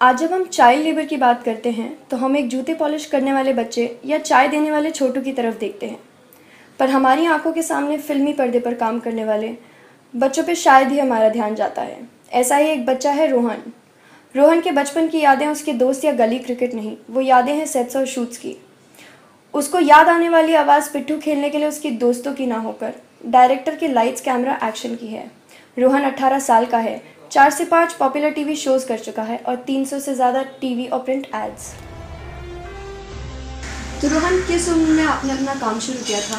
आज जब हम चाइल्ड लेबर की बात करते हैं तो हम एक जूते पॉलिश करने वाले बच्चे या चाय देने वाले छोटू की तरफ देखते हैं, पर हमारी आंखों के सामने फिल्मी पर्दे पर काम करने वाले बच्चों पे शायद ही हमारा ध्यान जाता है। ऐसा ही एक बच्चा है रोहन। रोहन के बचपन की यादें उसके दोस्त या गली क्रिकेट नहीं, वो यादें हैं सेट्स और शूट्स की। उसको याद आने वाली आवाज़ पिट्ठू खेलने के लिए उसकी दोस्तों की ना होकर डायरेक्टर के लाइट्स कैमरा एक्शन की है। रोहन 18 साल का है, 4 से 5 पॉपुलर टीवी शोज़ कर चुका है और 300 से ज़्यादा टीवी और प्रिंट एड्स। तो रोहन, किस उम्र में आपने अपना काम शुरू किया था?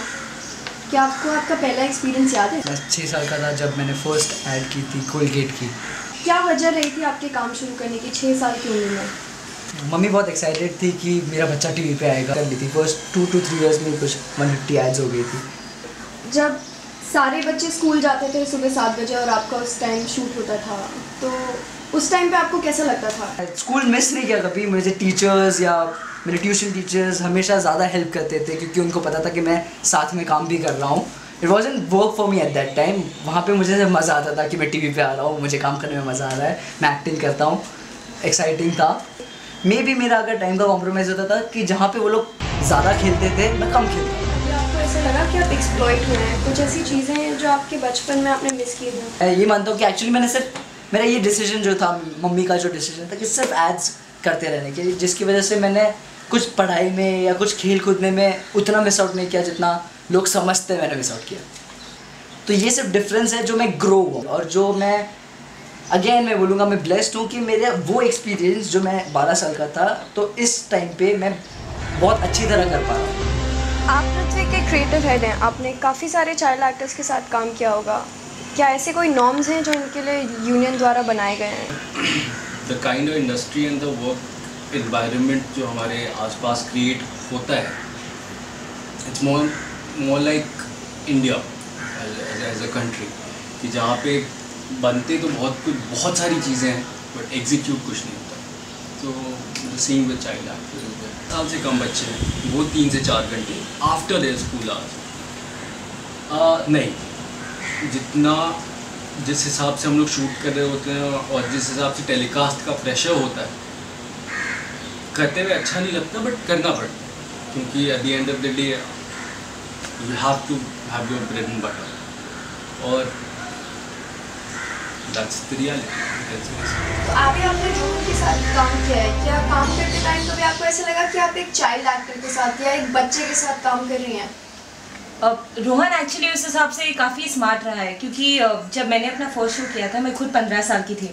क्या आपको आपका पहला एक्सपीरियंस याद है? मैं 6 साल का था जब मैंने फर्स्ट ऐड की थी कोलगेट की। क्या वजह रही थी आपके काम शुरू करने की 6 साल की उम्र में? मम्मी बहुत एक्साइटेड थी कि मेरा बच्चा टीवी पे आएगा। कर ली थी फर्स्ट 2 to 3 इयर्स में कुछ 150 एड्स हो गई थी। जब सारे बच्चे स्कूल जाते थे सुबह 7 बजे और आपका उस टाइम शूट होता था, तो उस टाइम पे आपको कैसा लगता था? स्कूल मिस नहीं किया कभी। मुझे टीचर्स या मेरे ट्यूशन टीचर्स हमेशा ज़्यादा हेल्प करते थे क्योंकि उनको पता था कि मैं साथ में काम भी कर रहा हूँ। It wasn't work for me at that time. वहाँ पे मुझे मज़ा आता था कि मैं टीवी पे आ रहा हूँ, मुझे काम करने में मज़ा आ रहा है, मैं एक्टिंग करता हूँ, एक्साइटिंग था। मे भी मेरा अगर टाइम का कॉम्प्रोमाइज़ होता था कि जहाँ पे वो लोग ज़्यादा खेलते थे मैं कम खेलता था। आपको ऐसा लगा कि आप एक्सप्लॉइट हुए हैं? कुछ ऐसी चीज़ें हैं जो आपके बचपन में आपने मिस की हैं? मैं ये मानता हूँ कि एक्चुअली मैंने सिर्फ मेरा ये डिसीजन जो था, मम्मी का जो डिसीजन था कि सिर्फ एड्स करते रहने के, जिसकी वजह से मैंने कुछ पढ़ाई में या कुछ खेल कूदने में उतना मिस आउट नहीं किया जितना लोग समझते मैंने मिस आउट किया। तो ये सिर्फ डिफरेंस है जो मैं ग्रो हुआ और जो मैं अगेन मैं बोलूँगा मैं ब्लेस्ड हूँ कि मेरे वो एक्सपीरियंस जो मैं 12 साल का था तो इस टाइम पे मैं बहुत अच्छी तरह कर पा रहा हूँ। आप पृथ्वी के क्रिएटिव हेड हैं, आपने काफ़ी सारे चाइल्ड एक्टर्स के साथ काम किया होगा। क्या ऐसे कोई नॉर्म्स हैं जो इनके लिए यूनियन द्वारा बनाए गए हैं? The kind of industry and the work environment जो हमारे आसपास क्रिएट होता है, it's more like India as a country, कि जहाँ पे बनते तो बहुत सारी चीज़ें हैं बट एग्जीक्यूट कुछ नहीं होता। तो the same with child actors. साल से कम बच्चे हैं, वो 3 से 4 घंटे आफ्टर देयर स्कूल आवर्स नहीं, जितना जिस हिसाब से हम लोग शूट कर रहे होते हैं और जिस हिसाब से टेलीकास्ट का प्रेशर होता है, करते हुए अच्छा नहीं लगता बट करना पड़ता है क्योंकि at the end of the day you have to have your bread and butter और दैट्स द रियलिटी। तो आपने रोहन के साथ काम किया है, क्या काम करते टाइम कभी आपको ऐसा लगा कि आप एक चाइल्ड एक्टर के साथ या एक बच्चे के साथ काम कर रही हैं? रोहन एक्चुअली उस हिसाब से काफ़ी स्मार्ट रहा है क्योंकि जब मैंने अपना फर्स्ट शो किया था मैं खुद 15 साल की थी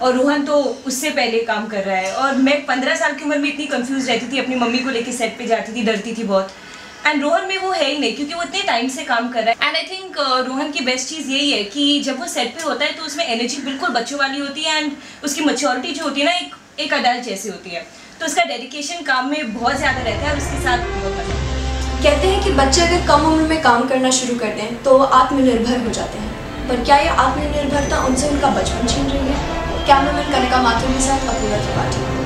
और रोहन तो उससे पहले काम कर रहा है और मैं 15 साल की उम्र में इतनी कंफ्यूज रहती थी, अपनी मम्मी को लेके सेट पे जाती थी, डरती थी बहुत। एंड रोहन में वो है ही नहीं क्योंकि वो इतने टाइम से काम कर रहा है। एंड आई थिंक रोहन की बेस्ट चीज़ यही है कि जब वो सेट पे होता है तो उसमें एनर्जी बिल्कुल बच्चों वाली होती है एंड उसकी मैच्योरिटी जो होती है ना एक अडल्ट जैसी होती है, तो उसका डेडिकेशन काम में बहुत ज़्यादा रहता है और उसके साथ बहुत मजा आता है। कहते हैं कि बच्चे अगर कम उम्र में काम करना शुरू कर दें तो आत्मनिर्भर हो जाते हैं, पर क्या ये आत्मनिर्भरता उनसे उनका बचपन छीन रही है? कैमरामैन कनिका माथुर के साथ अपूर्वा त्रिपाठी।